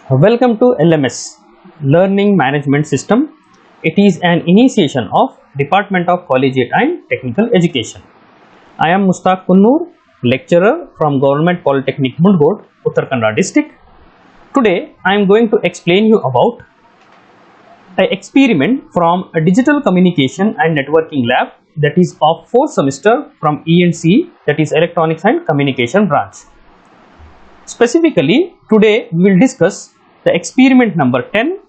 Welcome to LMS, Learning Management System. It is an initiation of Department of Collegiate and Technical Education. I am Mustaq Kunnur, lecturer from Government Polytechnic Mundgod, Uttar Kannada district. Today I am going to explain you about an experiment from a digital communication and networking lab that is of 4th semester from E&C, that is Electronics and Communication branch. Specifically, today we will discuss the experiment number 10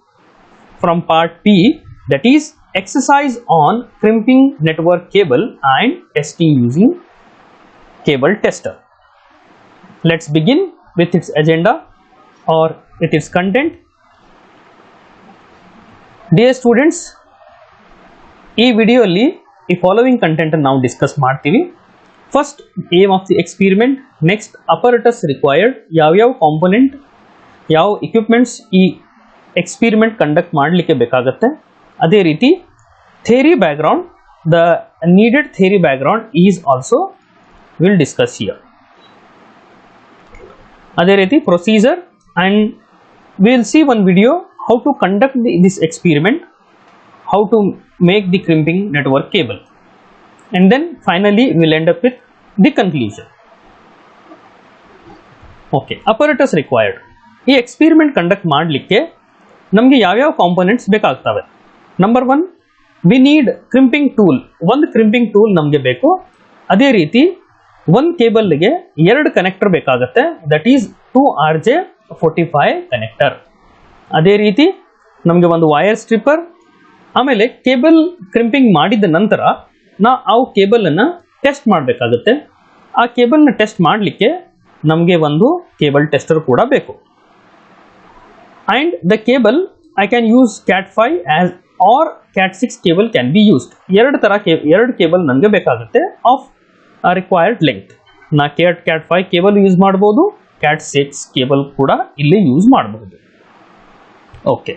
from part P, that is exercise on crimping network cable and testing using cable tester. Let's begin with its agenda or with its content. Dear students, ಈ ವಿಡಿಯೋಲಿ ಈ following content ನಾವು discuss ಮಾಡ್ತೀವಿ. First aim of the experiment, next apparatus required, ಯಾವ್ಯಾವ component ಯಾವ equipments ಈ experiment conduct ಮಾಡಲಿಕ್ಕೆ ಬೇಕಾಗುತ್ತೆ. ಅದೇ ರೀತಿ theory background, the needed theory background is also will discuss here. ಅದೇ ರೀತಿ procedure and we will see one video how to conduct this experiment, how to make the crimping network cable, and then finally we will end up with the conclusion. Okay, apparatus required. ಈ experiment conduct ಮಾಡಲಿಕ್ಕೆ ನಮಗೆ ಯಾವ್ಯಾವ components ಬೇಕಾಗ್ತವೆ. Number 1, we need crimping tool. ಒಂದು crimping tool ನಮಗೆ ಬೇಕು. ಅದೇ ರೀತಿ ಒಂದು ಕೇಬಲ್ಗೆ 2 ಕನೆಕ್ಟರ್ ಬೇಕಾಗುತ್ತೆ, ದಟ್ ಈಸ್ 2 RJ45 ಕನೆಕ್ಟರ್. ಅದೇ ರೀತಿ ನಮಗೆ ಒಂದು ವೈರ್ ಸ್ಟ್ರಿಪ್ಪರ್, ಆಮೇಲೆ ಕೇಬಲ್ ಕ್ರಿಂಪಿಂಗ್ ಮಾಡಿದ ನಂತರ ನಾವು ಕೇಬಲನ್ನು ಟೆಸ್ಟ್ ಮಾಡಬೇಕಾಗುತ್ತೆ. ಆ ಕೇಬಲ್ನ ಟೆಸ್ಟ್ ಮಾಡಲಿಕ್ಕೆ ನಮಗೆ ಒಂದು ಕೇಬಲ್ ಟೆಸ್ಟರ್ ಕೂಡ ಬೇಕು. And the cable I can use Cat5 as or Cat6 cable can be used. ಎರಡು ಕೇಬಲ್ ನನಗೆ ಬೇಕಾಗುತ್ತೆ ಆಫ್ ರಿಕ್ವೈರ್ಡ್ ಲೆಂತ್. ನಾ Cat5 ಕೇಬಲ್ ಯೂಸ್ ಮಾಡ್ಬೋದು, Cat6 ಕೇಬಲ್ ಕೂಡ ಇಲ್ಲಿ ಯೂಸ್ ಮಾಡಬಹುದು. ಓಕೆ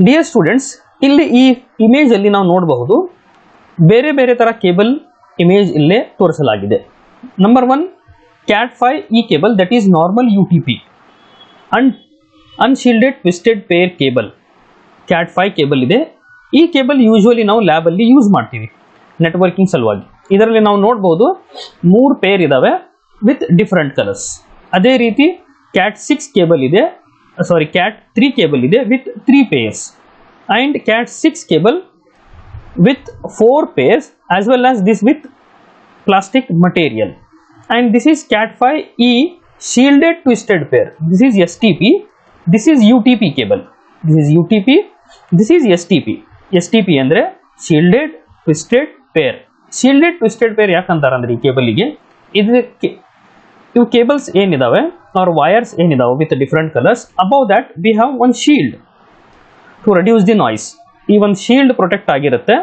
ಡಿಯರ್ ಸ್ಟೂಡೆಂಟ್ಸ್, ಇಲ್ಲಿ ಈ ಇಮೇಜ್ ಅಲ್ಲಿ ನಾವು ನೋಡಬಹುದು ಬೇರೆ ಬೇರೆ ತರ ಕೇಬಲ್ ಇಮೇಜ್ ಇಲ್ಲೇ ತೋರಿಸಲಾಗಿದೆ. ನಂಬರ್ 1, Cat5 ಈ cable, that is normal UTP, unshielded twisted pair cable. Cat5 cable ಇದೆ. ಈ ಕೇಬಲ್ ಯೂಶುವಲಿ ನಾವು ಲ್ಯಾಬ್ ಅಲ್ಲಿ ಯೂಸ್ ಮಾಡ್ತೀವಿ ನೆಟ್ವರ್ಕಿಂಗ್ ಸಲುವಾಗಿ. ಇದರಲ್ಲಿ ನಾವು ನೋಡಬಹುದು 3 ಪೇರ್ ಇದಾವೆ ವಿತ್ ಡಿಫರೆಂಟ್ ಕಲರ್ಸ್. ಅದೇ ರೀತಿ Cat6 ಕೇಬಲ್ ಇದೆ, Cat3 ಕೇಬಲ್ ಇದೆ with 3 pairs, and Cat6 cable with 4 pairs as well as this with plastic material, and this is Cat5e shielded twisted pair. This is STP, this is UTP cable, this is UTP, this is STP. STP ಅಂದ್ರೆ shielded twisted pair. shielded twisted pair ಯಾಕಂತಾರೆ ಅಂದ್ರೆ ಈ ಕೇಬಲ್ಗೆ ಇವು cables ಏನಿದಾವೆ are wires ಏನಿದಾವೆ with different colours, above that we have one shield to reduce the noise. ಈ ಒಂದು ಶೀಲ್ಡ್ ಪ್ರೊಟೆಕ್ಟ್ ಆಗಿರುತ್ತೆ.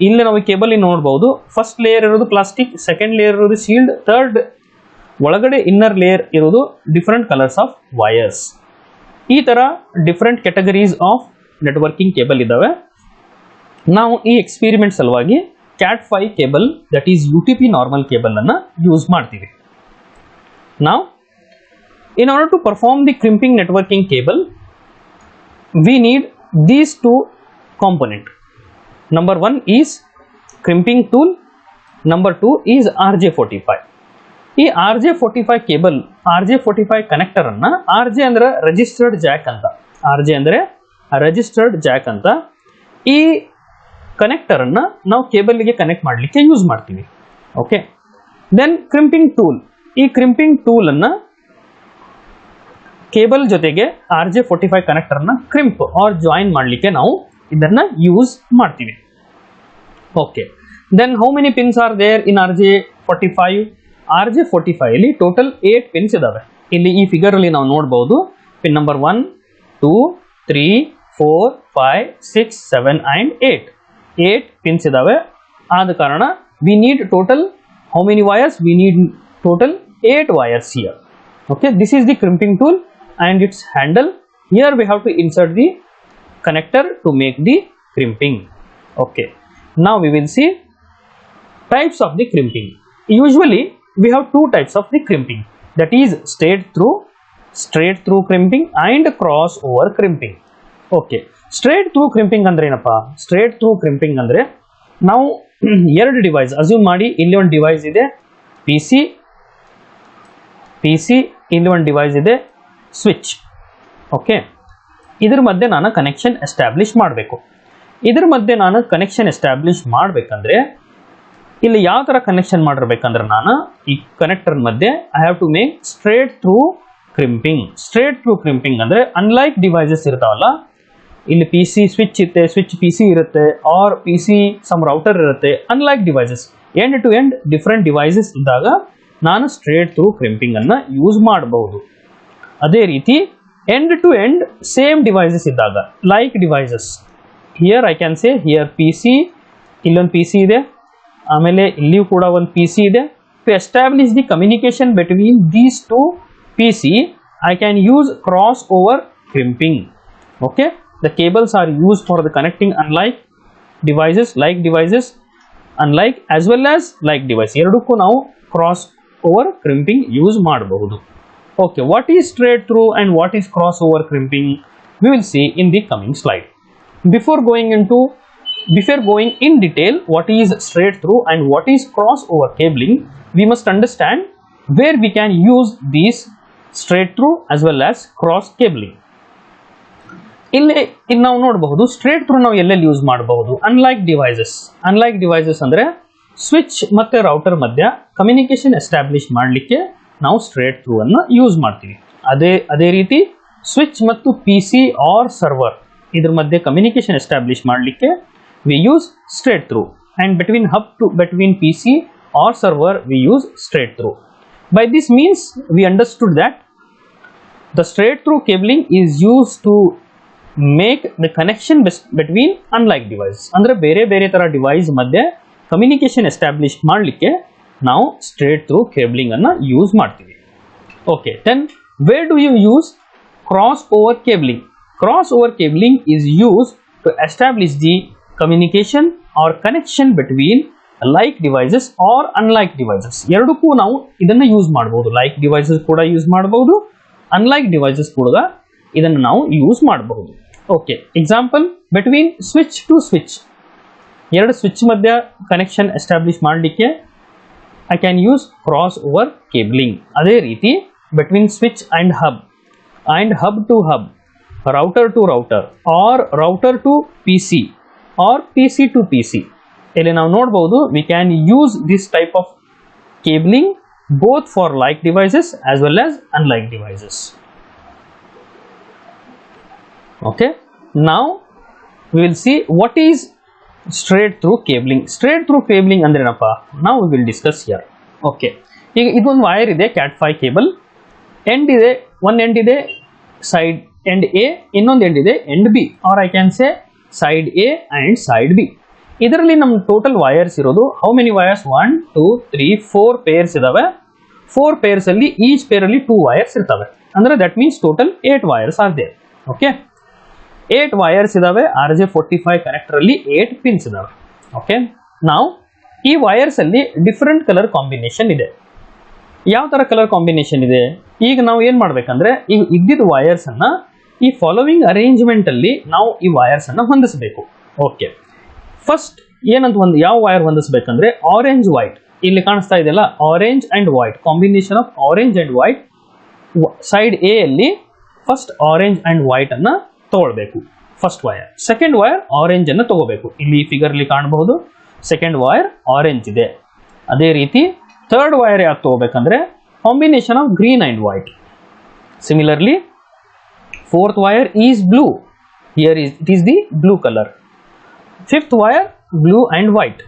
ಇಲ್ಲಿ ನಾವು ಈ ಕೇಬಲ್ ನೋಡಬಹುದು, ಫಸ್ಟ್ ಲೇಯರ್ ಇರೋದು ಪ್ಲಾಸ್ಟಿಕ್, ಸೆಕೆಂಡ್ ಲೇಯರ್ ಇರೋದು ಶೀಲ್ಡ್, ಥರ್ಡ್ ಒಳಗಡೆ ಇನ್ನರ್ ಲೇಯರ್ ಇರೋದು ಡಿಫರೆಂಟ್ ಕಲರ್ಸ್ ಆಫ್ ವೈರ್ಸ್. ಈ ತರ different categories of networking cable ಇದಾವೆ. ನಾವು ಈ ಎಕ್ಸ್ಪೆರಿಮೆಂಟ್ ಸಲುವಾಗಿ Cat5 cable, that is UTP normal cable ಅನ್ನ ಯೂಸ್ ಮಾಡ್ತೀವಿ. Now, in order to perform the crimping networking cable, we need these 2 components. Number 1 is crimping tool. Number 2 is RJ45. ಈ RJ45 cable, RJ45 connector ಅನ್ನ, RJ ಅಂದ್ರೆ registered jack ಅಂತ, RJ ಅಂದ್ರೆ registered jack ಅಂತ, ಈ connector ಅನ್ನ ನಾವು ಕೇಬಲ್ಗೆ ಕನೆಕ್ಟ್ ಮಾಡಲಿಕ್ಕೆ ಯೂಸ್ ಮಾಡ್ತೀವಿ. Okay, then crimping tool. ಈ ಕ್ರಿಂಪಿಂಗ್ ಟೂಲ್ ಅನ್ನ ಕೇಬಲ್ ಜೊತೆಗೆ RJ45 ಕನೆಕ್ಟರ್ ಅನ್ನ ಕ್ರಿಂಪ್ ಆರ್ ಜಾಯಿನ್ ಮಾಡಲಿಕ್ಕೆ ನಾವು ಇದನ್ನ ಯೂಸ್ ಮಾಡ್ತೀವಿ. Okay, then how many pins are there in RJ45? RJ45 ಅಲ್ಲಿ ಟೋಟಲ್ 8 ಪಿನ್ಸ್ ಇದಾವೆ. ಇಲ್ಲಿ ಈ ಫಿಗರ್ ಅಲ್ಲಿ ನಾವು ನೋಡಬಹುದು ಪಿನ್ ನಂಬರ್ 1, 2, 3, 4, 5, 6, 7 and 8 ಪಿನ್ಸ್ ಇದಾವೆ. ಆದ ಕಾರಣ we need total how many wires? We need total 8 wires here. Okay, this is the crimping tool and its handle. Here we have to insert the connector to make the crimping. Okay, now we will see types of the crimping. Usually we have 2 types of the crimping, that is straight through straight through crimping and cross over crimping. Okay, straight through crimping ಅಂದ್ರೆ ಏನಪ್ಪಾ? Straight through crimping ಅಂದ್ರೆ ನಾವು ಎರಡು device assume ಮಾಡಿ, ಇಲ್ಲಿ ಒಂದು device ಇದೆ P C, ಇಲ್ಲಿ ಒಂದು ಡಿವೈಸ್ ಇದೆ ಸ್ವಿಚ್. ಓಕೆ, ಇದ್ರ ಮಧ್ಯೆ ನಾನು ಕನೆಕ್ಷನ್ ಎಸ್ಟಾಬ್ಲಿಷ್ ಮಾಡಬೇಕು. ಇದ್ರ ಮಧ್ಯೆ ನಾನು ಕನೆಕ್ಷನ್ ಎಸ್ಟಾಬ್ಲಿಷ್ ಮಾಡಬೇಕಂದ್ರೆ ಇಲ್ಲಿ ಯಾವ ಥರ ಕನೆಕ್ಷನ್ ಮಾಡಿರ್ಬೇಕಂದ್ರೆ ನಾನು ಈ ಕನೆಕ್ಟರ್ ಮಧ್ಯೆ I have to make straight through crimping. Straight through crimping ಅಂದರೆ ಅನ್ಲೈಕ್ ಡಿವೈಸಸ್ ಇರ್ತಾವಲ್ಲ, ಇಲ್ಲಿ ಪಿ ಸಿ ಸ್ವಿಚ್ ಇರುತ್ತೆ, ಸ್ವಿಚ್ ಪಿ ಸಿ ಇರುತ್ತೆ, or P C some router ಇರುತ್ತೆ. Unlike devices, end to end different devices ಇದ್ದಾಗ ನಾನು straight through crimping ಅನ್ನು use ಮಾಡಬಹುದು. ಅದೇ ರೀತಿ end to end same devices ಇದ್ದಾಗ, like devices, here I can say here P C, ಇಲ್ಲೊಂದು ಪಿ ಸಿ ಇದೆ, ಆಮೇಲೆ ಇಲ್ಲಿಯೂ ಕೂಡ ಒಂದು ಪಿ ಸಿ ಇದೆ. To establish the communication between these two P C I can use cross over crimping. Okay, the cables are used for the connecting unlike devices, like devices, unlike as well as like device. ಎರಡಕ್ಕೂ ನಾವು cross over crimping use ಮಾಡಬಹುದು. Okay, what is straight through and what is cross over crimping? We will see in the coming slide. Before going in detail what is straight through and what is cross over cabling, we must understand where we can use these straight through as well as cross cabling. ಇಲ್ಲಿ ನಾವು ನೋಡಬಹುದು straight through ನಾವು ಎಲ್ಲೆಲ್ಲಿ use ಮಾಡಬಹುದು. Unlike devices ಅಂದ್ರೆ switch ಮತ್ತೆ router ಮಧ್ಯ communication establish ಮಾಡಲಿಕ್ಕೆ ನಾವು ಸ್ಟ್ರೇಟ್ ಥ್ರೂ ಅನ್ನು ಯೂಸ್ ಮಾಡ್ತೀವಿ. ಅದೇ ರೀತಿ ಸ್ವಿಚ್ ಮತ್ತು ಪಿ ಸಿ ಆರ್ ಸರ್ವರ್ ಇದ್ರ ಮಧ್ಯೆ ಕಮ್ಯುನಿಕೇಶನ್ ಎಸ್ಟಾಬ್ಲಿಷ್ ಮಾಡಲಿಕ್ಕೆ we use straight through, and between PC or server we use straight through. By this means we understood that the straight through cabling is used to make the connection between unlike devices. ಅಂದ್ರೆ ಬೇರೆ ತರ device ಮಧ್ಯೆ communication establish ಮಾಡಲಿಕ್ಕೆ ನಾವು straight through cabling ಅನ್ನ use ಮಾಡ್ತೀವಿ. Okay, then where do you use cross over cabling? Cross over cabling is used to establish the communication or connection between like devices or unlike devices. ಎರಡಕ್ಕೂ ನಾವು ಇದನ್ನ use ಮಾಡಬಹುದು. Like devices ಕೂಡ use ಮಾಡಬಹುದು, unlike devices ಕೂಡ ಇದನ್ನು ನಾವು use ಮಾಡಬಹುದು. Okay, example between switch to switch, ಎರಡು ಸ್ವಿಚ್ ಮಧ್ಯ ಕನೆಕ್ಷನ್ ಎಸ್ಟಾಬ್ಲಿಷ್ ಮಾಡಲಿಕ್ಕೆ I can use cross over cabling. ಅದೇ ರೀತಿ between switch and hub to hub, router to router, or router to P C or P C to P C, ಇಲ್ಲಿ ನಾವು ನೋಡಬಹುದು we can use this type of cabling both for like devices as well as unlike devices. Okay, now we will see what is straight through cabling. Straight through cabling ಅಂದ್ರೆ ಏನಪ್ಪಾ, now we will discuss here. Okay, ಈಗ ಇದೊಂದು wire ಇದೆ cat 5 cable, end ಇದೆ, one end ಇದೆ side end A, ಇನ್ನೊಂದು end ಇದೆ end B, or I can say side A and side B. ಇದರಲ್ಲಿ ನಮ್ಮ ಟೋಟಲ್ ವೈರ್ಸ್ ಇರೋದು ಹೌ ಮೆನಿ ವೈರ್ಸ್? 1 2 3 4 ಪೇರ್ಸ್ ಇದಾವೆ. 4 ಪೇರ್ಸ್ ಅಲ್ಲಿ ಈಚ್ ಪೇರ್ ಅಲ್ಲಿ 2 ವೈರ್ಸ್ ಇರ್ತವೆ. ಅಂದ್ರೆ that means total 8 wires are there. Okay, 8 wires ಇದಾವೆ. RJ45 ಕನೆಕ್ಟರ್ ಅಲ್ಲಿ 8 ಪಿನ್ಸ್ ಇದಾವೆ. ಓಕೆ, ನಾವು ಈ ವೈರ್ಸ್ ಅಲ್ಲಿ ಡಿಫರೆಂಟ್ ಕಲರ್ ಕಾಂಬಿನೇಷನ್ ಇದೆ. ಯಾವ ತರ ಕಲರ್ ಕಾಂಬಿನೇಷನ್ ಇದೆ? ಈಗ ನಾವು ಏನ್ ಮಾಡ್ಬೇಕಂದ್ರೆ ಈಗ ಇದ್ದಿದ್ದ ವೈರ್ಸ್ ಅನ್ನ ಈ ಫಾಲೋವಿಂಗ್ ಅರೇಂಜ್ಮೆಂಟ್ ಅಲ್ಲಿ ನಾವು ಈ ವೈರ್ಸ್ ಅನ್ನ ಹೊಂದಿಸಬೇಕು. ಓಕೆ, ಫಸ್ಟ್ ಏನಂತ ಯಾವ ವೈರ್ ಹೊಂದಿಸಬೇಕಂದ್ರೆ ಆರೆಂಜ್ ವೈಟ್, ಇಲ್ಲಿ ಕಾಣಿಸ್ತಾ ಇದೆಯಲ್ಲ orange and white, combination of orange and white. Side A ಅಲ್ಲಿ ಫಸ್ಟ್ ಆರೆಂಜ್ ಅಂಡ್ ವೈಟ್ ಅನ್ನ ತಗೊಳ್ಬೇಕು first wire. Second wire orange ಅನ್ನ ತಗೋಬೇಕು. ಇಲ್ಲಿ ಫಿಗರ್ ಅಲ್ಲಿ ಕಾಣಬಹುದು ಸೆಕೆಂಡ್ ವೈರ್ ಆರೆಂಜ್ ಇದೆ. ಅದೇ ರೀತಿ ಥರ್ಡ್ ವೈರ್ ಯಾಕೆ ತಗೋಬೇಕಂದ್ರೆ combination of green and white. Similarly fourth wire is blue, here it is the blue colour. Fifth wire blue and white.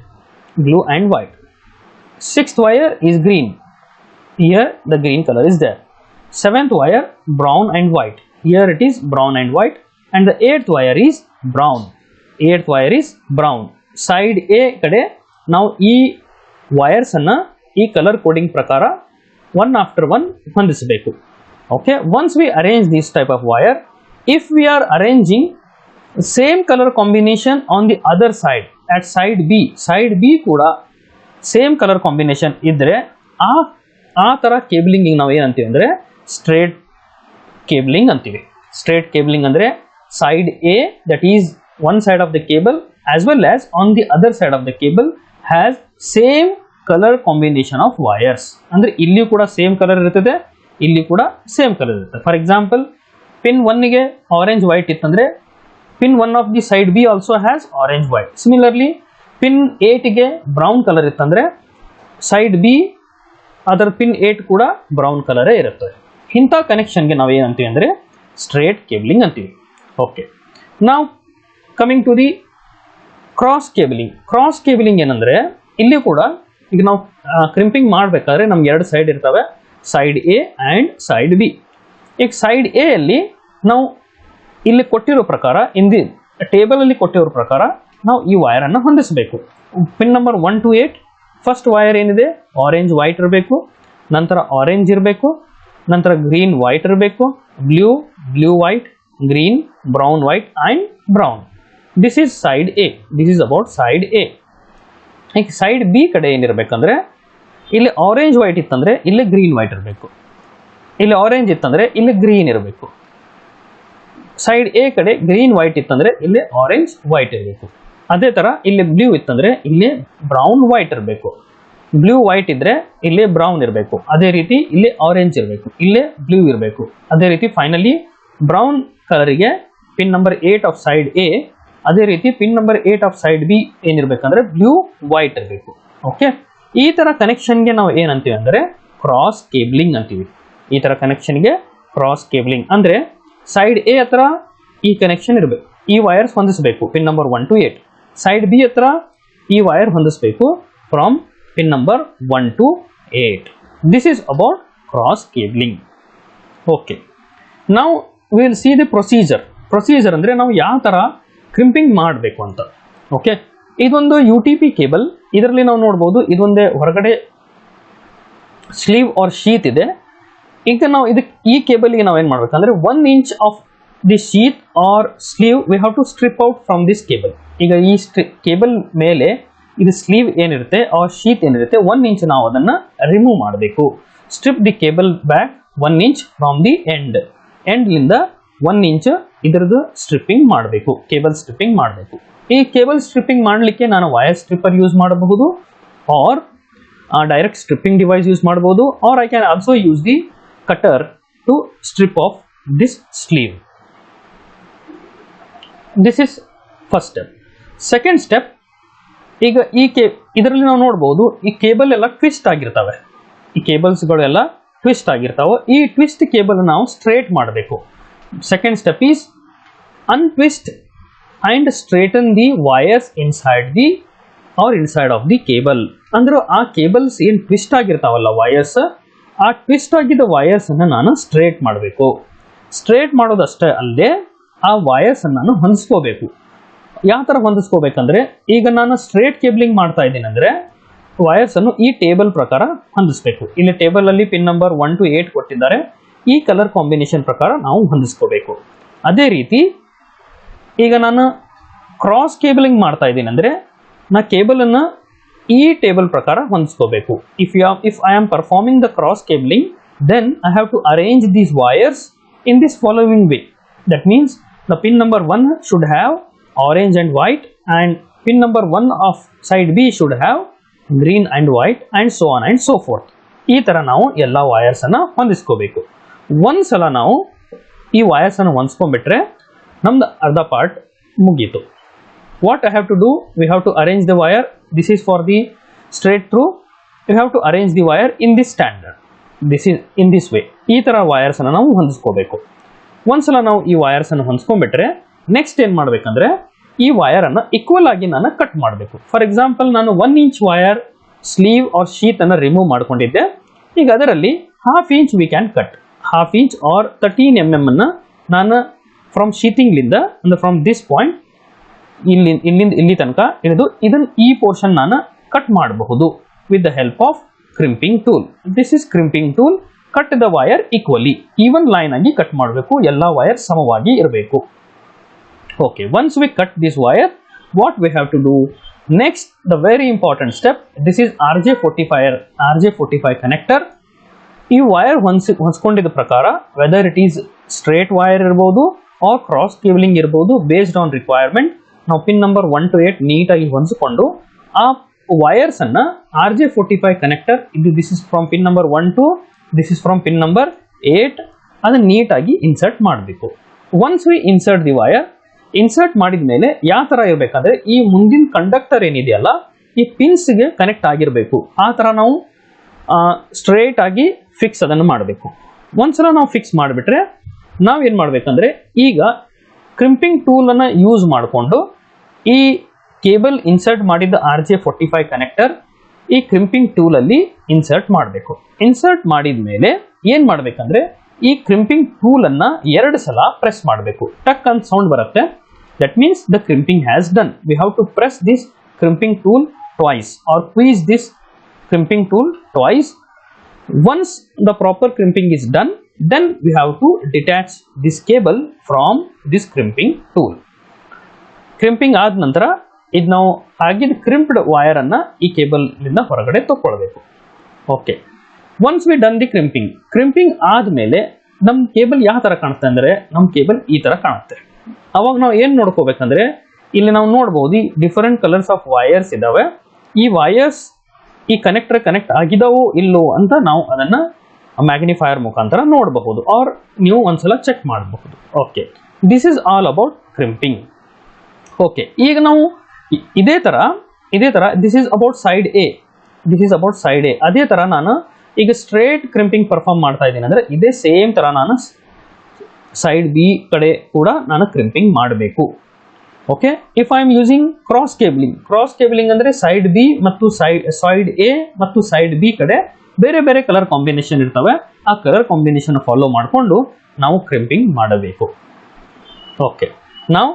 Sixth wire is green, here the green color is there. Seventh wire brown and white, here it is brown and white. And the eighth wire is brown. Side A kade now ee wires anna ee color coding prakara one after one ಹೊಂದಿಸಬೇಕು. Okay, once we arrange this type of wire, if we are arranging same colour combination on the other side at side B ಕೂಡ same colour combination ಇದ್ರೆ ಆ ತರ cabling ನಾವು ಏನಂತೀವಿ ಅಂದ್ರೆ straight cabling ಅಂತೀವಿ. Straight cabling ಅಂದ್ರೆ side A, that is one side of the cable as well as on the other side of the cable has same color combination of wires. ಅಂದ್ರೆ ಇಲ್ಲಿ ಕೂಡ ಸೇಮ್ ಕಲರ್ ಇರ್ತದೆ, ಇಲ್ಲಿ ಕೂಡ same colour ಇರುತ್ತೆ. For example pin 1 ಗೆ orange white ಇತ್ತಂದ್ರೆ pin 1 of the side B also has orange white. Similarly pin 8 ಗೆ ಬ್ರೌನ್ ಕಲರ್ ಇತ್ತಂದ್ರೆ ಸೈಡ್ B ಅದರ ಪಿನ್ 8 ಕೂಡ ಬ್ರೌನ್ ಕಲರೇ ಇರುತ್ತೆ. ಇಂಥ ಕನೆಕ್ಷನ್ಗೆ ನಾವು ಏನಂತೀವಿ ಅಂದರೆ ಸ್ಟ್ರೇಟ್ ಕೇಬಲಿಂಗ್ ಅಂತೀವಿ. ಓಕೆ, ನಾವು coming to the cross cabling. Cross cabling ಏನಂದರೆ ಇಲ್ಲಿ ಕೂಡ ಈಗ ನಾವು ಕ್ರಿಂಪಿಂಗ್ ಮಾಡಬೇಕಾದ್ರೆ ನಮ್ಗೆ ಎರಡು ಸೈಡ್ ಇರ್ತವೆ, side A and side B. ಈಗ ಸೈಡ್ ಎ ಅಲ್ಲಿ ನಾವು ಇಲ್ಲಿ ಕೊಟ್ಟಿರೋ ಪ್ರಕಾರ ಇಂದಿ ಟೇಬಲಲ್ಲಿ ಕೊಟ್ಟಿರೋ ಪ್ರಕಾರ ನಾವು ಈ ವೈರನ್ನು ಹೊಂದಿಸಬೇಕು. Pin number 1 to 8 first wire ಏನಿದೆ ಆರೆಂಜ್ ವೈಟ್ ಇರಬೇಕು, ನಂತರ ಆರೆಂಜ್ ಇರಬೇಕು, ನಂತರ ಗ್ರೀನ್ ವೈಟ್ ಇರಬೇಕು, blue white, green, brown white and brown. This is side A, this is about side A. ಈಗ ಸೈಡ್ ಬಿ ಕಡೆ ಏನಿರಬೇಕಂದ್ರೆ ಇಲ್ಲಿ ಆರೆಂಜ್ ವೈಟ್ ಇತ್ತಂದರೆ ಇಲ್ಲಿ ಗ್ರೀನ್ ವೈಟ್ ಇರಬೇಕು, ಇಲ್ಲಿ ಆರೆಂಜ್ ಇತ್ತಂದರೆ ಇಲ್ಲಿ ಗ್ರೀನ್ ಇರಬೇಕು. ಸೈಡ್ ಎ ಕಡೆ ಗ್ರೀನ್ ವೈಟ್ ಇತ್ತಂದರೆ ಇಲ್ಲಿ ಆರೆಂಜ್ ವೈಟ್ ಇರಬೇಕು. ಅದೇ ಥರ ಇಲ್ಲಿ ಬ್ಲೂ ಇತ್ತಂದರೆ ಇಲ್ಲಿ ಬ್ರೌನ್ ವೈಟ್ ಇರಬೇಕು, ಬ್ಲೂ ವೈಟ್ ಇದ್ದರೆ ಇಲ್ಲಿ ಬ್ರೌನ್ ಇರಬೇಕು. ಅದೇ ರೀತಿ ಇಲ್ಲಿ ಆರೆಂಜ್ ಇರಬೇಕು, ಇಲ್ಲೇ ಬ್ಲೂ ಇರಬೇಕು. ಅದೇ ರೀತಿ ಫೈನಲಿ ಬ್ರೌನ್ ಕಲರಿಗೆ pin number 8 of side A, ಅದೇ ರೀತಿ pin number 8 of side B ಏನಿರಬೇಕಂದ್ರೆ ಬ್ಲೂ ವೈಟ್ ಇರಬೇಕು. ಓಕೆ, ಈ ಥರ ಕನೆಕ್ಷನ್ಗೆ ನಾವು ಏನಂತೀವಿ ಅಂದರೆ ಕ್ರಾಸ್ ಕೇಬಲಿಂಗ್ ಅಂತೀವಿ. ಈ ಥರ ಕನೆಕ್ಷನ್ಗೆ ಕ್ರಾಸ್ ಕೇಬಲಿಂಗ್ ಅಂದರೆ ಸೈಡ್ ಎ ಹತ್ರ ಈ ಕನೆಕ್ಷನ್ ಇರಬೇಕು, ಈ ವೈರ್ಸ್ ಹೊಂದಿಸಬೇಕು pin number 1 to 8. Side B ಹತ್ರ ಈ ವೈರ್ ಹೊಂದಿಸಬೇಕು from pin number 1 to 8. This is about cross cabling. Okay, ನಾವು will see the procedure. Procedure ಅಂದರೆ ನಾವು ಯಾವ ಥರ ಕ್ರಿಂಪಿಂಗ್ ಮಾಡಬೇಕು ಅಂತ. ಓಕೆ, ಇದೊಂದು UTP ಕೇಬಲ್. ಇದರಲ್ಲಿ ನಾವು ನೋಡ್ಬೋದು ಇದೊಂದೇ ಹೊರಗಡೆ ಸ್ಲೀವ್ ಆರ್ ಶೀತ್ ಇದೆ. ಈಗ ನಾವು ಈ ಕೇಬಲ್ಗೆ ನಾವು ಏನು ಮಾಡಬೇಕಂದ್ರೆ 1 inch of the sheath or sleeve we have to strip out from this cable. ಈಗ ಈ ಕೇಬಲ್ ಮೇಲೆ ಇದು ಸ್ಲೀವ್ ಏನಿರುತ್ತೆ ಆ ಶೀತ್ ಏನಿರುತ್ತೆ 1 inch ನಾವು ಅದನ್ನು ರಿಮೂವ್ ಮಾಡಬೇಕು. Strip the cable back 1 inch from the ಎಂಡ್ಲಿಂದ 1 inch ಇದರದ್ದು ಸ್ಟ್ರಿಪ್ಪಿಂಗ್ ಮಾಡಬೇಕು, ಕೇಬಲ್ ಸ್ಟ್ರಿಪ್ಪಿಂಗ್ ಮಾಡಬೇಕು. ಈ ಕೇಬಲ್ ಸ್ಟ್ರಿಪ್ಪಿಂಗ್ ಮಾಡಲಿಕ್ಕೆ ನಾನು ವೈರ್ ಸ್ಟ್ರಿಪ್ಪರ್ ಯೂಸ್ ಮಾಡಬಹುದು, or direct stripping device use ಮಾಡಬಹುದು, or I can also use the cutter to strip off this sleeve. This is first step. Second step, ಈಗ ಇದರಲ್ಲಿ ನಾವು ನೋಡ್ಬೋದು ಈ ಕೇಬಲ್ ಎಲ್ಲ ಟ್ವಿಸ್ಟ್ ಆಗಿರ್ತವೆ, ಈ ಕೇಬಲ್ಸ್ಗಳೆಲ್ಲ ಟ್ವಿಸ್ಟ್ ಆಗಿರ್ತಾವೆ. ಈ ಟ್ವಿಸ್ಟ್ ಕೇಬಲ್ ನಾವು ಸ್ಟ್ರೇಟ್ ಮಾಡಬೇಕು. Second step is untwist and straighten the wires inside of the cable. ಅಂದ್ರೆ ಆ ಕೇಬಲ್ಸ್ ಏನು ಟ್ವಿಸ್ಟ್ ಆಗಿರ್ತಾವಲ್ಲ ವೈರ್ಸ್, ಆ ಟ್ವಿಸ್ಟ್ ಆಗಿದ್ದ ವೈರ್ಸನ್ನು ನಾನು ಸ್ಟ್ರೇಟ್ ಮಾಡಬೇಕು. ಸ್ಟ್ರೇಟ್ ಮಾಡೋದಷ್ಟೇ ಅಲ್ಲದೆ ಆ ವೈರ್ಸನ್ನು ನಾನು ಹೊಂದಿಸ್ಕೋಬೇಕು. ಯಾವ ಥರ ಹೊಂದಿಸ್ಕೋಬೇಕಂದ್ರೆ ಈಗ ನಾನು ಸ್ಟ್ರೇಟ್ ಕೇಬಲಿಂಗ್ ಮಾಡ್ತಾ ಇದ್ದೀನಿ ಅಂದರೆ ವೈರ್ಸನ್ನು ಈ ಟೇಬಲ್ ಪ್ರಕಾರ ಹೊಂದಿಸ್ಬೇಕು. ಇಲ್ಲಿ ಟೇಬಲಲ್ಲಿ ಪಿನ್ ನಂಬರ್ 1 to 8 ಕೊಟ್ಟಿದ್ದಾರೆ, ಈ ಕಲರ್ ಕಾಂಬಿನೇಷನ್ ಪ್ರಕಾರ ನಾವು ಹೊಂದಿಸ್ಕೋಬೇಕು. ಅದೇ ರೀತಿ ಈಗ ನಾನು ಕ್ರಾಸ್ ಕೇಬಲಿಂಗ್ ಮಾಡ್ತಾ ಇದ್ದೀನಿ ಅಂದರೆ ನಾ ಕೇಬಲನ್ನು ಈ ಟೇಬಲ್ ಪ್ರಕಾರ ಹೊಂದಿಸ್ಕೋಬೇಕು. If I am performing the cross cabling then I have to arrange these wires in this following way. That means the pin number 1 should have orange and white, and pin number 1 of side B should have green and white, and so on and so forth. ಈ ಥರ ನಾವು ಎಲ್ಲ ವೈರ್ಸನ್ನು ಹೊಂದಿಸ್ಕೋಬೇಕು. ಒಂದ್ಸಲ ನಾವು ಈ ವೈರ್ಸನ್ನು ಹೊಂದಿಸ್ಕೊಂಡ್ಬಿಟ್ರೆ ನಮ್ದು ಅರ್ಧ part ಮುಗೀತು. What I have to do, we have to arrange the wire. This is for the straight through. We have to arrange the wire in this standard. This is in this way. ಈ ಥರ ವೈರ್ಸನ್ನು ನಾವು ಹೊಂದಿಸ್ಕೋಬೇಕು. ಒಂದ್ಸಲ ನಾವು ಈ ವೈರ್ಸನ್ನು ಹೊಂದಿಸ್ಕೊಂಡ್ಬಿಟ್ರೆ next ಏನು ಮಾಡಬೇಕಂದ್ರೆ ಈ ವೈರನ್ನು equal ಆಗಿ ನಾನು ಕಟ್ ಮಾಡಬೇಕು. ಫಾರ್ ಎಕ್ಸಾಂಪಲ್ ನಾನು 1 inch ವೈರ್ ಸ್ಲೀವ್ ಆರ್ ಶೀತನ್ನು ರಿಮೂವ್ ಮಾಡ್ಕೊಂಡಿದ್ದೆ. ಈಗ ಅದರಲ್ಲಿ 1/2 inch we can cut. 1/2 inch or 13 mm ಅನ್ನು ನಾನು ಫ್ರಮ್ ಶೀತಿಂಗ್ಲಿಂದ ಅಂದರೆ ಫ್ರಮ್ ದಿಸ್ ಪಾಯಿಂಟ್ ಇಲ್ಲಿ ತನಕ ಇದನ್ನು ಈ ಪೋರ್ಷನ್ ನಾನು ಕಟ್ ಮಾಡಬಹುದು with the help of crimping tool. This is crimping tool. Cut the wire equally, even line ಆಗಿ ಕಟ್ ಮಾಡಬೇಕು, ಎಲ್ಲ ವೈರ್ ಸಮವಾಗಿ ಇರಬೇಕು. Okay, once we cut this wire, what we have to do next, the very important step, this is RJ45 connector. ಈ wire ಹೊಂದ್ಕೊಂಡಿದ್ದ ಪ್ರಕಾರ weather it is straight wire ಇರ್ಬೋದು R cross cabling ಇರ್ಬೋದು, based on requirement ನಾವು pin number 1 to 8 ನೀಟಾಗಿ ಹೊಂದಿಸಿಕೊಂಡು ಆ wires ಅನ್ನ RJ45 connector, ಇದು this is from pin number 1 to this is from pin number 8, ಅದನ್ನ ನೀಟಾಗಿ ಇನ್ಸರ್ಟ್ ಮಾಡಬೇಕು. Once we insert the wire, insert ಮಾಡಿದ ಮೇಲೆ ಯಾವ ತರ ಇರಬೇಕಂದ್ರೆ ಈ ಮುಂದಿನ ಕಂಡಕ್ಟರ್ ಏನಿದೆಯಲ್ಲ ಈ ಪಿನ್ಸ್ಗೆ ಕನೆಕ್ಟ್ ಆಗಿರಬೇಕು. ಆ ತರ ನಾವು ಸ್ಟ್ರೇಟ್ ಆಗಿ ಫಿಕ್ಸ್ ಅದನ್ನು ಮಾಡಬೇಕು. ಒಂದ್ಸಲ ನಾವು ಫಿಕ್ಸ್ ಮಾಡಿಬಿಟ್ರೆ ನಾವೇನ್ ಮಾಡ್ಬೇಕಂದ್ರೆ ಈಗ ಕ್ರಿಂಪಿಂಗ್ ಟೂಲ್ ಅನ್ನ ಯೂಸ್ ಮಾಡಿಕೊಂಡು ಈ ಕೇಬಲ್ ಇನ್ಸರ್ಟ್ ಮಾಡಿದ್ದ RJ45 ಕನೆಕ್ಟರ್ ಈ ಕ್ರಿಂಪಿಂಗ್ ಟೂಲ್ ಅಲ್ಲಿ ಇನ್ಸರ್ಟ್ ಮಾಡಬೇಕು. ಇನ್ಸರ್ಟ್ ಮಾಡಿದ ಮೇಲೆ ಏನ್ ಮಾಡ್ಬೇಕಂದ್ರೆ ಈ ಕ್ರಿಂಪಿಂಗ್ ಟೂಲ್ ಅನ್ನ 2 ಸಲ ಪ್ರೆಸ್ ಮಾಡಬೇಕು. ಟಕ್ ಅಂತ ಸೌಂಡ್ ಬರುತ್ತೆ. That means the crimping has done. We have to press this crimping tool twice or squeeze this crimping tool twice. Once the proper crimping is done, then we have to detach this cable from this crimping tool. Crimping ಆದ ನಂತರ ಇದು ನಾವು ಆಗಿದ್ದ ಕ್ರಿಂಪ್ಡ್ wire ಅನ್ನ ಈ cable ನಿಂದ ಹೊರಗಡೆ ತಗೊಳ್ಳಬೇಕು. Okay, once we done the crimping ಆದ್ಮೇಲೆ ನಮ್ಮ ಕೇಬಲ್ ಯಾವ ತರ ಕಾಣುತ್ತೆ ಅಂದ್ರೆ ನಮ್ಮ ಕೇಬಲ್ ಈ ತರ ಕಾಣುತ್ತೆ. ಅವಾಗ ನಾವು ಏನ್ ನೋಡ್ಕೋಬೇಕಂದ್ರೆ ಇಲ್ಲಿ ನಾವು ನೋಡಬಹುದು ಡಿಫರೆಂಟ್ ಕಲರ್ಸ್ ಆಫ್ ವೈರ್ಸ್ ಇದಾವೆ. ಈ ವೈರ್ಸ್ ಈ ಕನೆಕ್ಟರ್ ಕನೆಕ್ಟ್ ಆಗಿದಾವೋ ಇಲ್ಲೋ ಅಂತ ನಾವು ಅದನ್ನ ಮ್ಯಾಗ್ನಿಫೈಯರ್ ಮುಖಾಂತರ ನೋಡಬಹುದು, ಆರ್ ನೀವು ಒಂದ್ಸಲ ಚೆಕ್ ಮಾಡಬಹುದು. Okay, this is all about crimping. Okay, ಈಗ ನಾವು ಇದೇ ತರ this is about side A, ಅದೇ ತರ ನಾನು ಈಗ ಸ್ಟ್ರೇಟ್ ಕ್ರಿಂಪಿಂಗ್ ಪರ್ಫಾರ್ಮ್ ಮಾಡ್ತಾ ಇದ್ದೀನಿ ಅಂದ್ರೆ ಇದೇ ಸೇಮ್ ತರ ನಾನು ಸೈಡ್ ಬಿ ಕಡೆ ಕೂಡ ನಾನು ಕ್ರಿಂಪಿಂಗ್ ಮಾಡಬೇಕು. Okay, if I am using cross cabling ಅಂದ್ರೆ ಸೈಡ್ ಬಿ ಮತ್ತು ಸೈಡ್ ಎ ಮತ್ತು ಸೈಡ್ ಬಿ ಕಡೆ ಬೇರೆ ಬೇರೆ ಕಲರ್ ಕಾಂಬಿನೇಷನ್ ಇರ್ತವೆ. ಆ ಕಲರ್ ಕಾಂಬಿನೇಷನ್ ಫಾಲೋ ಮಾಡಿಕೊಂಡು ನಾವು ಕ್ರಿಂಪಿಂಗ್ ಮಾಡಬೇಕು. ಓಕೆ, ನಾವು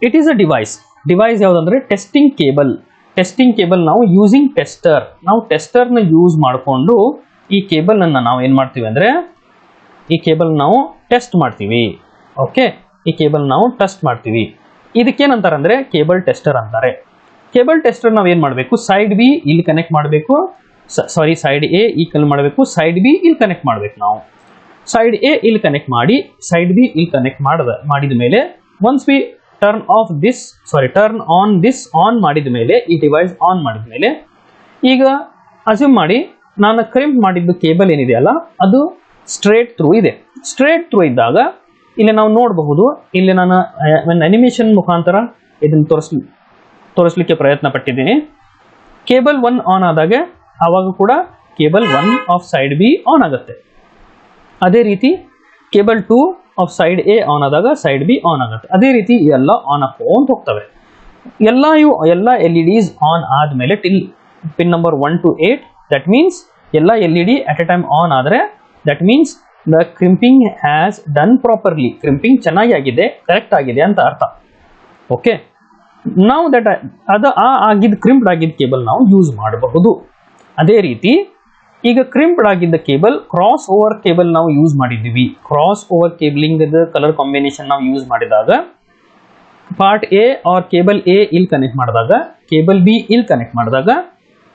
ಇಟ್ ಈಸ್ ಅ ಡಿವೈಸ್ ಯಾವುದಂದ್ರೆ ಟೆಸ್ಟಿಂಗ್ ಕೇಬಲ್. ನಾವು ಯೂಸಿಂಗ್ ನಾವು ಟೆಸ್ಟರ್ನ ಯೂಸ್ ಮಾಡಿಕೊಂಡು ಈ ಕೇಬಲ್ ಅನ್ನ ನಾವು ಏನ್ ಮಾಡ್ತೀವಿ ಅಂದ್ರೆ ಈ ಕೇಬಲ್ ನಾವು ಟೆಸ್ಟ್ ಮಾಡ್ತೀವಿ. ಓಕೆ, ಈ ಕೇಬಲ್ ನಾವು ಟೆಸ್ಟ್ ಮಾಡ್ತೀವಿ. ಇದಕ್ಕೇನಂತಾರೆ ಅಂದ್ರೆ ಕೇಬಲ್ ಟೆಸ್ಟರ್ ಅಂತಾರೆ. ಕೇಬಲ್ ಟೆಸ್ಟರ್ ನಾವು ಏನ್ ಮಾಡಬೇಕು, ಸೈಡ್ ಬಿ ಇಲ್ಲಿ ಕನೆಕ್ಟ್ ಮಾಡಬೇಕು, ಸೈಡ್ ಎ ಈ ಕಲ್ ಮಾಡಬೇಕು, ಸೈಡ್ ಬಿ ಇಲ್ಲಿ ಕನೆಕ್ಟ್ ಮಾಡಬೇಕು. ನಾವು ಸೈಡ್ ಎ ಇಲ್ಲಿ ಕನೆಕ್ಟ್ ಮಾಡಿ ಸೈಡ್ ಬಿ ಇಲ್ಲಿ ಕನೆಕ್ಟ್ ಮಾಡಿದ ಮೇಲೆ once we turn on this on ಮಾಡಿದ ಮೇಲೆ ಈ ಡಿವೈಸ್ ಆನ್ ಮಾಡಿದ ಮೇಲೆ ಈಗ ಅಸ್ಯೂಮ್ ಮಾಡಿ ನಾನು ಕ್ರಿಂಪ್ ಮಾಡಿದ್ದು ಕೇಬಲ್ ಏನಿದೆಯಲ್ಲ ಅದು ಸ್ಟ್ರೇಟ್ ಥ್ರೂ ಇದ್ದಾಗ ಇಲ್ಲಿ ನಾವು ನೋಡಬಹುದು. ಇಲ್ಲಿ ನಾನು ಅನಿಮೇಷನ್ ಮುಖಾಂತರ ಇದನ್ನು ತೋರಿಸಲಿಕ್ಕೆ ಪ್ರಯತ್ನ ಪಟ್ಟಿದ್ದೀನಿ. ಕೇಬಲ್ 1 ಆನ್ ಆದಾಗ ಆವಾಗ ಕೂಡ cable 1 of side B on ಆಗುತ್ತೆ. ಅದೇ ರೀತಿ cable 2 of side A on ಆದಾಗ ಸೈಡ್ ಬಿ ಆನ್ ಆಗುತ್ತೆ. ಅದೇ ರೀತಿ ಎಲ್ಲ ಆನ್ ಆಫ್ ಹೋಗ್ತವೆ. ಎಲ್ಲ LEDs ಆನ್ ಆದ್ಮೇಲೆ till pin number 1 to 8, that means ಎಲ್ಲ LED at a time on ಆದ್ರೆ that means the crimping has done properly. Crimping ಚೆನ್ನಾಗಿ ಆಗಿದೆ, ಕರೆಕ್ಟ್ ಆಗಿದೆ ಅಂತ ಅರ್ಥ. ಓಕೆ, ನಾವು ಕ್ರಿಂಪ್ಡ್ ಆಗಿದ್ದ ಕೇಬಲ್ ನಾವು ಯೂಸ್ ಮಾಡಬಹುದು. ಅದೇ ರೀತಿ ಈಗ ಕ್ರಿಂಪ್ಡ್ ಆಗಿದ್ದ ಕೇಬಲ್ ಕ್ರಾಸ್ ಓವರ್ ಕೇಬಲ್ ನಾವು ಯೂಸ್ ಮಾಡಿದ್ದೀವಿ. Cross over cabling colour combination ನಾವು ಯೂಸ್ ಮಾಡಿದಾಗ part A or cable A ಇಲ್ಲಿ ಕನೆಕ್ಟ್ ಮಾಡಿದಾಗ ಕೇಬಲ್ ಬಿ ಇಲ್ಲಿ ಕನೆಕ್ಟ್ ಮಾಡಿದಾಗ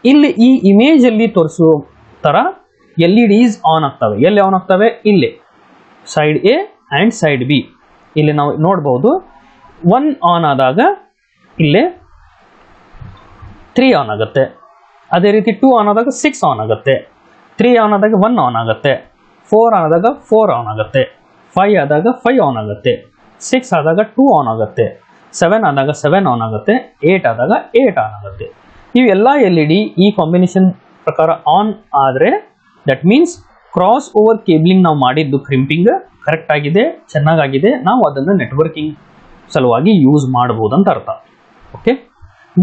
ಇಲ್ಲಿ ಈ ಇಮೇಜ್ ಅಲ್ಲಿ ತೋರಿಸುವ ತರ LEDs ಆನ್ ಆಗ್ತವೆ. ಎಲ್ಲಿ ಆನ್ ಆಗ್ತವೆ? ಇಲ್ಲಿ side A and side B. ಇಲ್ಲಿ ನಾವು ನೋಡಬಹುದು 1 ಆನ್ ಆದಾಗ ಇಲ್ಲಿ 3 ಆನ್ ಆಗುತ್ತೆ. ಅದೇ ರೀತಿ 2 ಆನ್ ಆದಾಗ 6 ಆನ್ ಆಗುತ್ತೆ. 3 ಆನ್ ಆದಾಗ 1 ಆನ್ ಆಗುತ್ತೆ. 4 ಆದಾಗ 4 ಆನ್ ಆಗುತ್ತೆ. 5 ಆದಾಗ 5 ಆನ್ ಆಗುತ್ತೆ. 6 ಆದಾಗ 2 ಆನ್ ಆಗುತ್ತೆ. 7 ಆದಾಗ 7 ಆನ್ ಆಗುತ್ತೆ. 8 ಆದಾಗ 8 ಆನ್ ಆಗುತ್ತೆ. ಇವೆಲ್ಲ LED ಈ ಕಾಂಬಿನೇಷನ್ ಪ್ರಕಾರ ಆನ್ ಆದರೆ that means cross over cabling ನಾವು ಮಾಡಿದ್ದು ಕ್ರಿಂಪಿಂಗ್ ಕರೆಕ್ಟ್ ಆಗಿದೆ, ಚೆನ್ನಾಗಿದೆ. ನಾವು ಅದನ್ನು ನೆಟ್ವರ್ಕಿಂಗ್ ಸಲುವಾಗಿ ಯೂಸ್ ಮಾಡಬಹುದು ಅಂತ ಅರ್ಥ. Okay,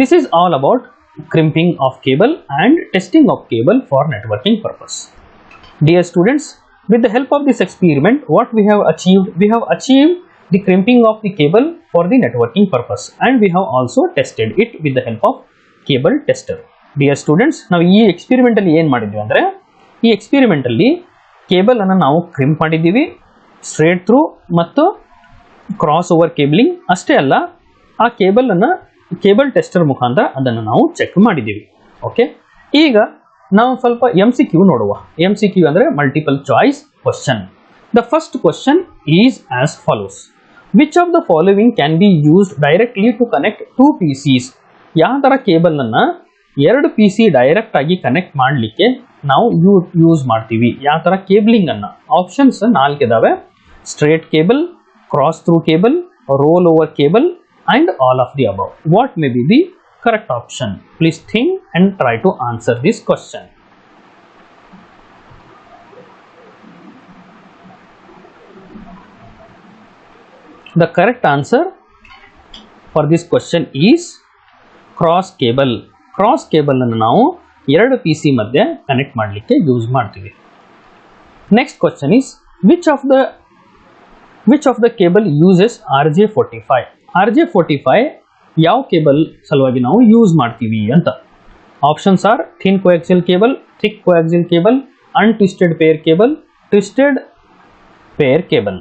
this is all about crimping of cable and testing of cable for networking purpose. Dear students, with the help of this experiment, what we have achieved the crimping of the cable for the networking purpose, and we have also tested it with the help of cable tester. Dear students, ನಾವು ಈ experiment ಅಲ್ಲಿ ಏನು ಮಾಡಿದ್ವಿ ಅಂದ್ರೆ ಈ experiment ಅಲ್ಲಿ cable ಅನ್ನು ನಾವು ಕ್ರಿಂಪ್ ಮಾಡಿದ್ದೀವಿ, ಸ್ಟ್ರೇಟ್ ಥ್ರೂ ಮತ್ತು ಕ್ರಾಸ್ ಓವರ್ ಕೇಬಲಿಂಗ್. ಅಷ್ಟೇ ಅಲ್ಲ, ಆ ಕೇಬಲ್ ಟೆಸ್ಟರ್ ಮುಖಾಂತರ ಅದನ್ನು ನಾವು ಚೆಕ್ ಮಾಡಿದ್ದೀವಿ. ಓಕೆ, ಈಗ ನಾವು ಸ್ವಲ್ಪ MCQ ನೋಡುವ. MCQ ಅಂದ್ರೆ multiple choice question. The first question is as follows. Which of the following can be used directly to connect 2 PCs? ಯಾವ ಥರ ಕೇಬಲನ್ನು 2 PC ಡೈರೆಕ್ಟ್ ಆಗಿ ಕನೆಕ್ಟ್ ಮಾಡಲಿಕ್ಕೆ ನಾವು ಯೂಸ್ ಮಾಡ್ತೀವಿ? ಯಾವ ಥರ ಕೇಬಲಿಂಗನ್ನು? ಆಪ್ಷನ್ಸ್ 4 ಇದಾವೆ. Straight cable, cross through cable, roll over cable and all of the above. What may be the correct option? Please think and try to answer this question. The correct answer for this question is cross cable. Cross cable ಅನ್ನು ನಾವು 2 PC ಮಧ್ಯೆ connect ಮಾಡಲಿಕ್ಕೆ use ಮಾಡ್ತೀವಿ. Next question is which of the cable uses RJ45? RJ45 ಯಾವ cable ಸಲುವಾಗಿ ನಾವು use ಮಾಡ್ತೀವಿ ಅಂತ. Options are thin coaxial cable, thick coaxial cable, untwisted pair cable, twisted pair cable.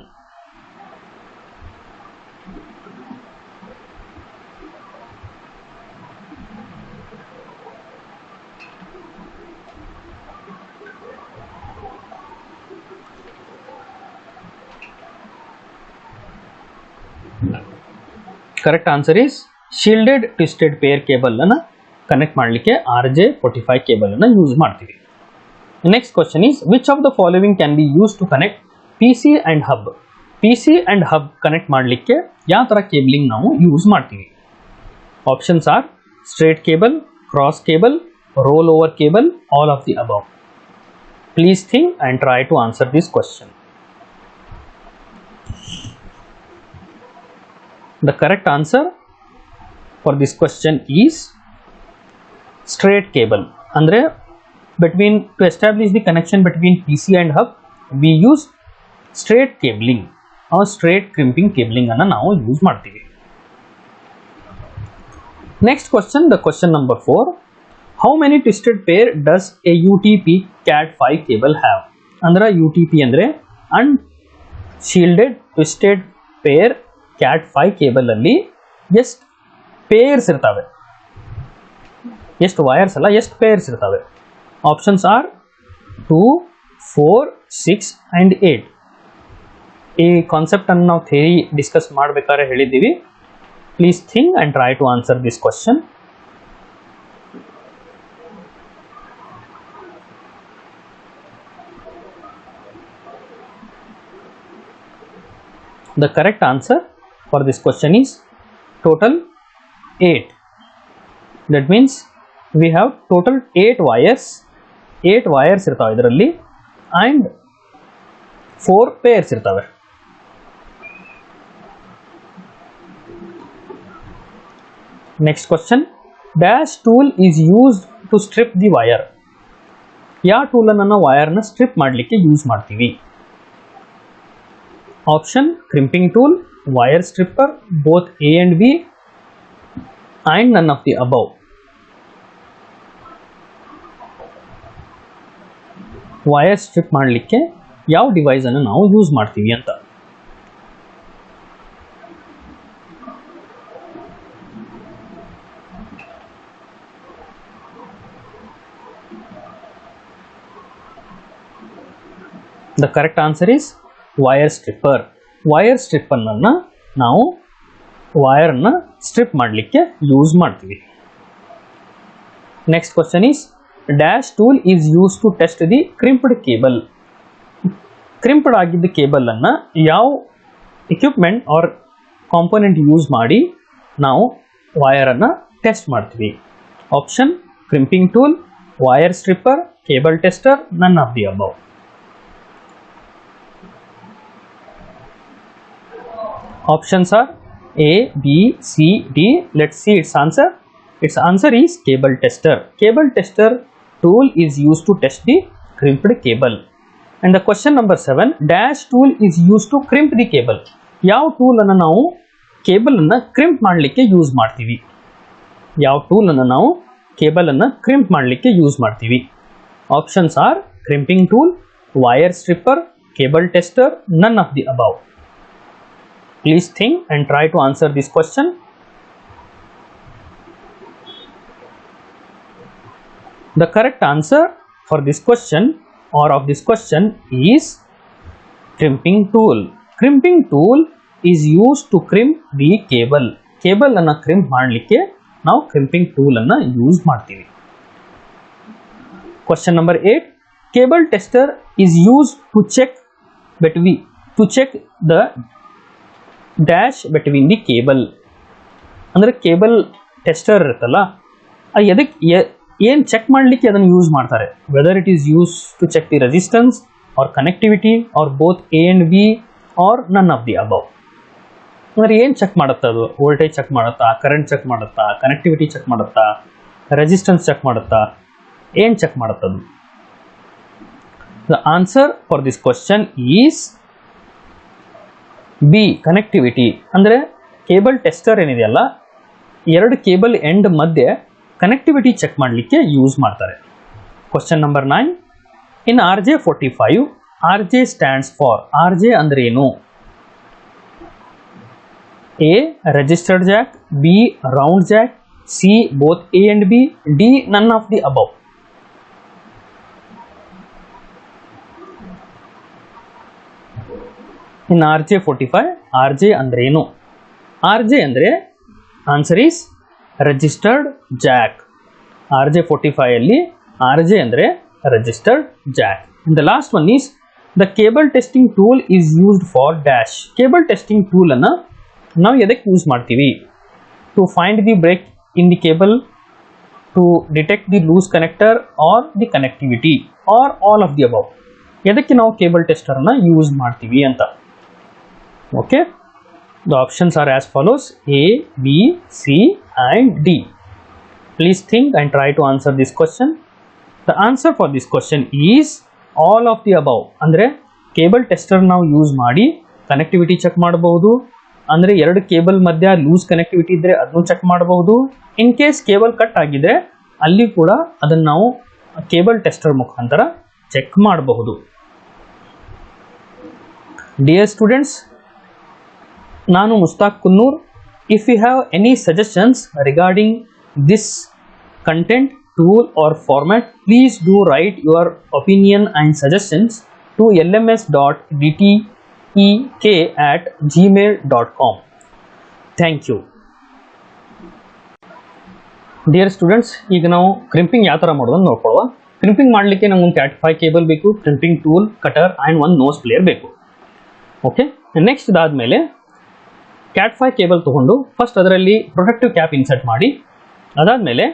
Correct answer is shielded twisted pair cable ಅನ್ನು connect ಮಾಡಲಿಕ್ಕೆ RJ45 cable ಅನ್ನು use ಮಾಡ್ತೀವಿ. Next question is which of the following can be use to connect PC and hub? PC and hub connect ಮಾಡಲಿಕ್ಕೆ ಯಾವ ಥರ cabling ನಾವು use ಮಾಡ್ತೀವಿ? Options are straight cable, cross cable, roll over cable, all of the above. Please think and try to answer this question. The correct answer for this question is straight cable. Andre to establish the connection between PC and hub, we use straight cabling or straight crimping cabling anna ನಾವು use ಮಾಡ್ತೀವಿ. Next question, the question number 4. How many twisted pair does a UTP Cat5 cable have? Andra UTP andre unshielded twisted pair Cat5 cable ಅಲ್ಲಿ ಎಷ್ಟು pairs ಇರ್ತವೆ? ಎಷ್ಟು wires ಅಲ್ಲ, ಎಷ್ಟು pairs ಇರ್ತವೆ? Options are 2, 4, 6 and 8. ಈ ಕಾನ್ಸೆಪ್ಟ್ ಅನ್ನು ನಾವು ಥಿಯರಿ ಡಿಸ್ಕಸ್ ಮಾಡಬೇಕಾದ್ರೆ ಹೇಳಿದ್ದೀವಿ. Please think and try to answer this question. The correct answer for this question is total 8. That means we have total 8 wires. 8 wires irtave idaರಲ್ಲಿ and 4 pairs irtave. Next question, dash tool is used to strip the wire. ಯಾವ tool ಅನ್ನು ನಾವು wire ನ strip ಮಾಡಲಿಕ್ಕೆ use ಮಾಡ್ತೀವಿ? Option crimping tool, wire stripper, both A and B and none of the above. Wire strip ಮಾಡಲಿಕ್ಕೆ ಯಾವ device ಅನ್ನು ನಾವು ಯೂಸ್ ಮಾಡ್ತೀವಿ ಅಂತ. The correct answer is wire stripper. Wire ಸ್ಟ್ರಿಪ್ಪನ್ನು ನಾವು ವೈರನ್ನು ಸ್ಟ್ರಿಪ್ ಮಾಡಲಿಕ್ಕೆ ಯೂಸ್ ಮಾಡ್ತೀವಿ. Next question is dash tool is use to test the crimped cable. Crimped ಆಗಿದ್ದ ಕೇಬಲನ್ನು ಯಾವ equipment or component use ಮಾಡಿ ನಾವು ವೈರನ್ನು ಟೆಸ್ಟ್ ಮಾಡ್ತೀವಿ. Option crimping tool, wire stripper, cable tester, none of the above. Options are A, B, C, D. Let's see its answer. Its answer is cable tester. Cable tester tool is used to test the crimped cable. And the question number 7, dash tool is used to crimp the cable. ಯಾವ tool ಅನ್ನು ನಾವು cable ಅನ್ನು crimp ಮಾಡಲಿಕ್ಕೆ use ಮಾಡ್ತೀವಿ? ಯಾವ tool ಅನ್ನು ನಾವು cable ಅನ್ನು ಕ್ರಿಂಪ್ ಮಾಡಲಿಕ್ಕೆ ಯೂಸ್ ಮಾಡ್ತೀವಿ? Options R crimping tool, wire stripper, cable tester, none of the above. Please think and try to answer this question. The correct answer for this question or of this question is crimping tool. Crimping tool is used to crimp the cable. Cable ಅನ್ನು crimp ಮಾಡಲಿಕ್ಕೆ ನಾವು crimping tool ಅನ್ನು use ಮಾಡ್ತೀವಿ. Question number 8. Cable tester is used to check the dash between the cable. ಅಂದ್ರೆ cable tester ಇರುತ್ತಲ್ಲ, ಎದಕ್ಕೆ ಏನು check ಮಾಡಲಿಕ್ಕೆ ಅದನ್ನು ಯೂಸ್ ಮಾಡ್ತಾರೆ. Whether it is use to check the resistance or connectivity or both A and B or none of the above. ಅಂದರೆ ಏನು ಚೆಕ್ ಮಾಡುತ್ತಾ ಅದು? ವೋಲ್ಟೇಜ್ ಚೆಕ್ ಮಾಡುತ್ತಾ, ಕರೆಂಟ್ ಚೆಕ್ ಮಾಡುತ್ತಾ, ಕನೆಕ್ಟಿವಿಟಿ ಚೆಕ್ ಮಾಡುತ್ತಾ, ರೆಸಿಸ್ಟೆನ್ಸ್ ಚೆಕ್ ಮಾಡುತ್ತಾ, ಏನು ಚೆಕ್ ಮಾಡುತ್ತದು? The answer for this question is B, connectivity. ಅಂದರೆ ಕೇಬಲ್ ಟೆಸ್ಟರ್ ಏನಿದೆಯಲ್ಲ, ಎರಡು ಕೇಬಲ್ ಎಂಡ್ ಮಧ್ಯೆ ಕನೆಕ್ಟಿವಿಟಿ ಚೆಕ್ ಮಾಡಲಿಕ್ಕೆ ಯೂಸ್ ಮಾಡ್ತಾರೆ. Question number 9. In RJ45 RJ stands for. RJ ಅಂದ್ರೆ ಏನು? A registered Jack, B round Jack, C both A and B, D none of the above. In RJ45 RJ ಅಂದ್ರೆ ಏನು? RJ ಅಂದ್ರೆ answer is registered Jack. RJ45 ಅಲ್ಲಿ RJ ಅಂದ್ರೆ registered jack. The last one is the cable testing tool is used for dash. Cable testing tool ಅನ್ನು ನಾವು ಎದಕ್ಕೆ use ಮಾಡ್ತೀವಿ? To find the break in the cable, to detect the loose connector or the connectivity or all of the above. ಎದಕ್ಕೆ ನಾವು cable tester ಅನ್ನು use ಮಾಡ್ತೀವಿ ಅಂತ. Okay, the options are as follows: A, B, C and D. Please think and try to answer this question. The answer for this question is all of the above. ಅಂದ್ರೆ cable tester ನಾವು use ಮಾಡಿ connectivity check ಮಾಡಬಹುದು. ಅಂದರೆ ಎರಡು cable ಮಧ್ಯ loose connectivity ಇದ್ದರೆ ಅದನ್ನು check ಮಾಡಬಹುದು. ಇನ್ ಕೇಸ್ ಕೇಬಲ್ ಕಟ್ ಆಗಿದ್ರೆ ಅಲ್ಲಿ ಕೂಡ ಅದನ್ನು ನಾವು ಕೇಬಲ್ ಟೆಸ್ಟರ್ ಮುಖಾಂತರ ಚೆಕ್ ಮಾಡಬಹುದು. ಡಿಯರ್ ಸ್ಟೂಡೆಂಟ್ಸ್, ನಾನು Mushtaq Kunnur. If you have any suggestions regarding this content, tool or format, please do write your opinion and suggestions to lms.dtek@gmail.com. Thank you. Dear students, ಈಗ ನಾವು ಕ್ರಿಂಪಿಂಗ್ ಯಾವ ಥರ ಮಾಡೋದನ್ನು ನೋಡ್ಕೊಳ್ಳುವ. ಕ್ರಿಂಪಿಂಗ್ ಮಾಡಲಿಕ್ಕೆ ನಮ್ಗೆ ಒಂದು Cat 5 ಕೇಬಲ್ ಬೇಕು, ಕ್ರಿಂಪಿಂಗ್ ಟೂಲ್, ಕಟರ್ ಆ್ಯಂಡ್ ಒಂದು ನೋಸ್ ಪ್ಲೇಯರ್ ಬೇಕು. ಓಕೆ, ನೆಕ್ಸ್ಟ್ ಇದಾದಮೇಲೆ Cat 5 ಕೇಬಲ್ ತೊಗೊಂಡು ಫಸ್ಟ್ ಅದರಲ್ಲಿ ಪ್ರೊಟೆಕ್ಟಿವ್ ಕ್ಯಾಪ್ ಇನ್ಸರ್ಟ್ ಮಾಡಿ, ಅದಾದಮೇಲೆ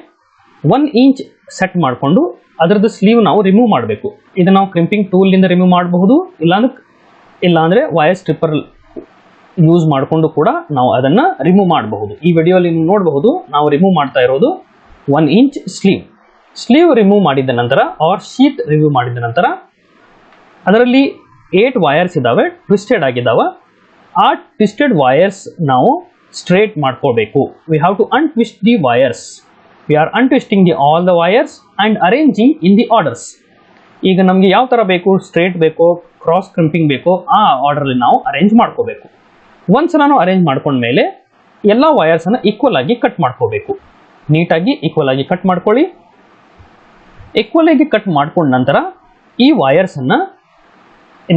1 ಇಂಚ್ ಸೆಟ್ ಮಾಡಿಕೊಂಡು ಅದರದ್ದು ಸ್ಲೀವ್ ನಾವು ರಿಮೂವ್ ಮಾಡಬೇಕು. ಇದನ್ನು ನಾವು ಕ್ರಿಂಪಿಂಗ್ ಟೂಲ್ನಿಂದ ರಿಮೂವ್ ಮಾಡಬಹುದು, ಇಲ್ಲಾಂದರೆ ವೈರ್ ಸ್ಟ್ರಿಪ್ಪರ್ ಯೂಸ್ ಮಾಡಿಕೊಂಡು ಕೂಡ ನಾವು ಅದನ್ನು ರಿಮೂವ್ ಮಾಡಬಹುದು. ಈ ವಿಡಿಯೋಲಿ ನೀವು ನೋಡಬಹುದು, ನಾವು ರಿಮೂವ್ ಮಾಡ್ತಾ ಇರೋದು 1 ಇಂಚ್ ಸ್ಲೀವ್ ರಿಮೂವ್ ಮಾಡಿದ ನಂತರ ಆರ್ ಶೀಟ್ ರಿಮೂವ್ ಮಾಡಿದ ನಂತರ ಅದರಲ್ಲಿ 8 ವೈರ್ಸ್ ಇದ್ದಾವೆ, ಟ್ವಿಸ್ಟೆಡ್ ಆಗಿದ್ದಾವೆ. ಆ ಟ್ವಿಸ್ಟೆಡ್ ವೈರ್ಸ್ ನಾವು ಸ್ಟ್ರೇಟ್ ಮಾಡ್ಕೋಬೇಕು. We have to untwist the wires. We are untwisting all the wires and arranging in the orders. ಈಗ ನಮಗೆ ಯಾವ ಥರ ಬೇಕು, ಸ್ಟ್ರೇಟ್ ಬೇಕೋ, ಕ್ರಾಸ್ ಕ್ರಿಂಪಿಂಗ್ ಬೇಕೋ, ಆ ಆರ್ಡರಲ್ಲಿ ನಾವು ಅರೇಂಜ್ ಮಾಡ್ಕೋಬೇಕು. ಒನ್ಸ್ ನಾನು ಅರೇಂಜ್ ಮಾಡ್ಕೊಂಡ್ಮೇಲೆ ಎಲ್ಲ ವೈರ್ಸನ್ನು ಈಕ್ವಲ್ ಆಗಿ ಕಟ್ ಮಾಡ್ಕೋಬೇಕು. ನೀಟಾಗಿ ಈಕ್ವಲ್ ಆಗಿ ಕಟ್ ಮಾಡ್ಕೊಳ್ಳಿ. ಈಕ್ವಲ್ ಆಗಿ ಕಟ್ ಮಾಡ್ಕೊಂಡ ನಂತರ ಈ ವೈರ್ಸನ್ನು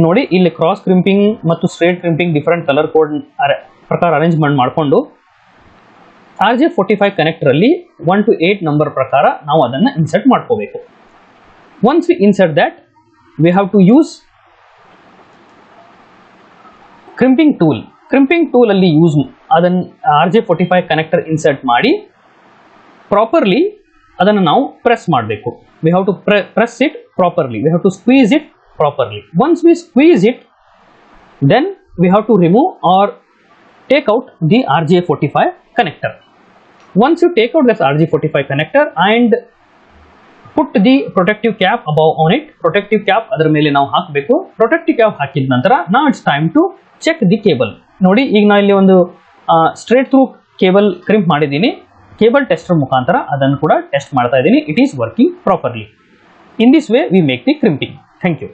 ನೋಡಿ, ಇಲ್ಲಿ ಕ್ರಾಸ್ ಕ್ರಿಂಪಿಂಗ್ ಮತ್ತು straight crimping different colour code ಪ್ರಕಾರ ಅರೇಂಜ್ಮೆಂಟ್ ಮಾಡಿಕೊಂಡು RJ45 ಕನೆಕ್ಟರಲ್ಲಿ 1 to 8 ನಂಬರ್ ಪ್ರಕಾರ ನಾವು ಅದನ್ನು ಇನ್ಸರ್ಟ್ ಮಾಡ್ಕೋಬೇಕು. Once we insert that, we have to use crimping tool. Crimping ಟೂಲಲ್ಲಿ ಯೂಸ್ ಅದನ್ನು RJ45 ಕನೆಕ್ಟರ್ ಇನ್ಸರ್ಟ್ ಮಾಡಿ ಪ್ರಾಪರ್ಲಿ ಅದನ್ನು ನಾವು ಪ್ರೆಸ್ ಮಾಡಬೇಕು. We have to press it properly. We have to squeeze it properly. Once we squeeze it, then we have to remove or take out the RJ45 connector. Once you take out this RJ45 connector and put the protective cap above on it, protective cap ಅದರ ಮೇಲೆ ನಾವು ಹಾಕಬೇಕು. protective cap ಹಾಕಿದ ನಂತರ now it's time to check the cable. ನೋಡಿ, ಈಗ ನಾನು ಇಲ್ಲಿ ಒಂದು ಸ್ಟ್ರೇಟ್ ಥ್ರೂ ಕೇಬಲ್ ಕ್ರಿಂಪ್ ಮಾಡಿದ್ದೀನಿ. ಕೇಬಲ್ ಟೆಸ್ಟರ್ ಮುಖಾಂತರ ಅದನ್ನು ಕೂಡ ಟೆಸ್ಟ್ ಮಾಡ್ತಾ ಇದ್ದೀನಿ. It is working properly. In this way we make the crimping. Thank you.